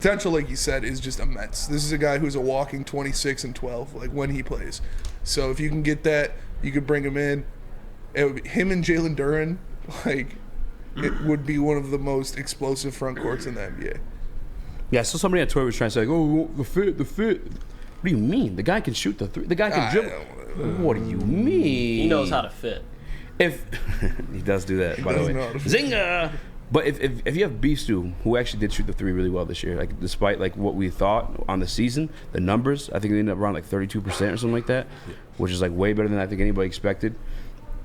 Potential, like you said, is just immense. This is a guy who's a walking 26 and 12, like when he plays. So if you can get that, you could bring him in. It would be, him and Jalen Duren, like, it would be one of the most explosive front courts in the NBA. Yeah, so somebody at Twitter was trying to say, like, oh, the fit. What do you mean? The guy can shoot the three. The guy can dribble. What do you mean? He knows how to fit. If he does do that, by the way. Zinga! But if you have Beef Stew, who actually did shoot the three really well this year, like despite like what we thought on the season, the numbers, I think they ended up around like 32% or something like that, which is like way better than I think anybody expected.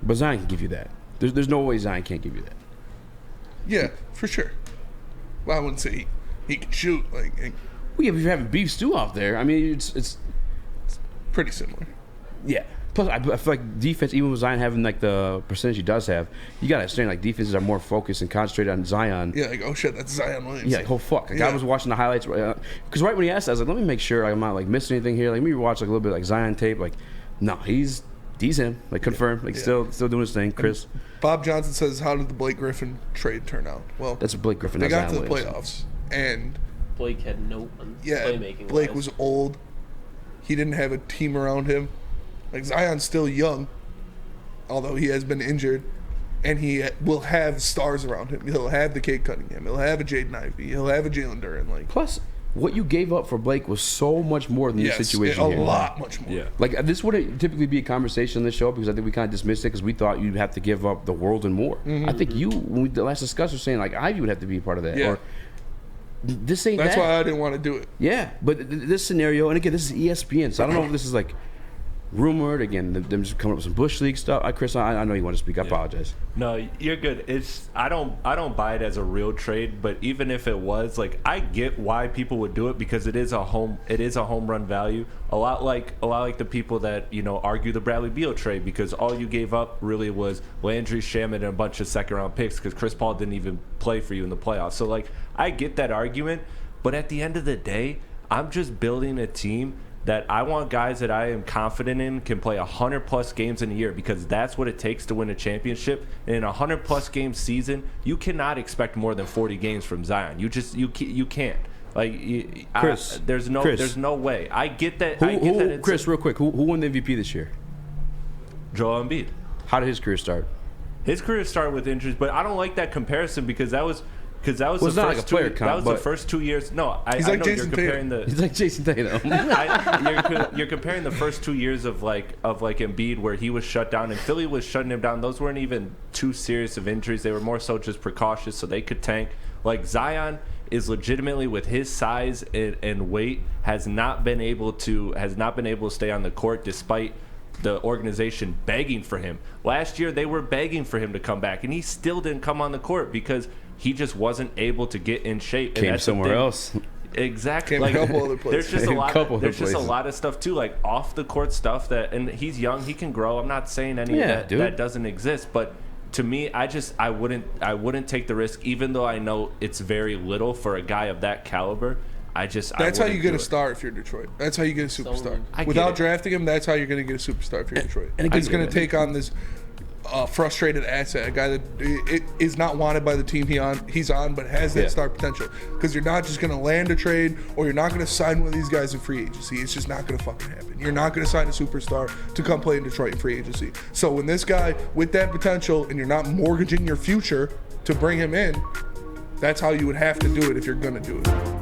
But Zion can give you that. There's no way Zion can't give you that. Yeah, for sure. Well, I wouldn't say he can shoot. Well, yeah, if you're having Beef Stew out there, I mean, it's pretty similar. Yeah. Plus, I feel like defense, even with Zion having like the percentage he does have, you gotta understand like defenses are more focused and concentrated on Zion. Yeah, like oh shit, that's Zion Williamson. Yeah, like oh fuck. Like, I was watching the highlights because right when he asked, I was like, let me make sure I'm not like missing anything here. Like, let me watch like a little bit like Zion tape. Like, no, he's him. Like confirmed. Like still doing his thing. Chris. And Bob Johnson says, how did the Blake Griffin trade turn out? Well, that's Blake Griffin. They got to Zion the Williamson. playoffs and Blake had no playmaking. Blake was old. He didn't have a team around him. Like Zion's still young, although he has been injured, and he will have stars around him. He'll have the Kate Cunningham. He'll have a Jaden Ivey. He'll have a Jalen Duren. Like plus, what you gave up for Blake was so much more than this situation. A lot much more. Yeah. Like this would typically be a conversation on this show because I think we kind of dismissed it because we thought you'd have to give up the world and more. Mm-hmm. I think when we last discussed, were saying like Ivy would have to be a part of that. Yeah. Or, this ain't That's that. why I didn't want to do it. Yeah, but this scenario, and again, this is ESPN, so I don't know if this is like rumored again. Them just coming up with some Bush League stuff. Chris, I know you want to speak. I apologize. No, you're good. I don't buy it as a real trade, but even if it was, like, I get why people would do it because it is a home run value. A lot like the people that argue the Bradley Beal trade because all you gave up really was Landry, Shaman, and a bunch of second round picks because Chris Paul didn't even play for you in the playoffs. So like I get that argument, but at the end of the day, I'm just building a team that I want guys that I am confident in can play 100-plus games in a year because that's what it takes to win a championship. And in a 100-plus game season, you cannot expect more than 40 games from Zion. You can't. Like Chris, there's no way. I get that. Chris, real quick, who won the MVP this year? Joel Embiid. How did his career start? His career started with injuries, but I don't like that comparison because that was the first 2 years. No, he's like Jason Tatum. He's like Jason Tatum. You're comparing the first 2 years of Embiid where he was shut down and Philly was shutting him down. Those weren't even too serious of injuries. They were more so just precautious so they could tank. Like Zion is legitimately with his size and weight has not been able to stay on the court despite the organization begging for him. Last year they were begging for him to come back and he still didn't come on the court because he just wasn't able to get in shape. Came somewhere else. Exactly. Like, a couple other places. There's just a lot of stuff too, like off the court stuff and he's young, he can grow. I'm not saying that doesn't exist, but to me, I wouldn't take the risk, even though I know it's very little for a guy of that caliber. That's how you get a star if you're Detroit. That's how you get a superstar. Without drafting him, that's how you're going to get a superstar if you're Detroit. And he's going to take on this frustrated asset, a guy that is not wanted by the team he's on, but has that star potential. Because you're not just going to land a trade, or you're not going to sign one of these guys in free agency. It's just not going to fucking happen. You're not going to sign a superstar to come play in Detroit in free agency. So when this guy with that potential, and you're not mortgaging your future to bring him in, that's how you would have to do it if you're going to do it.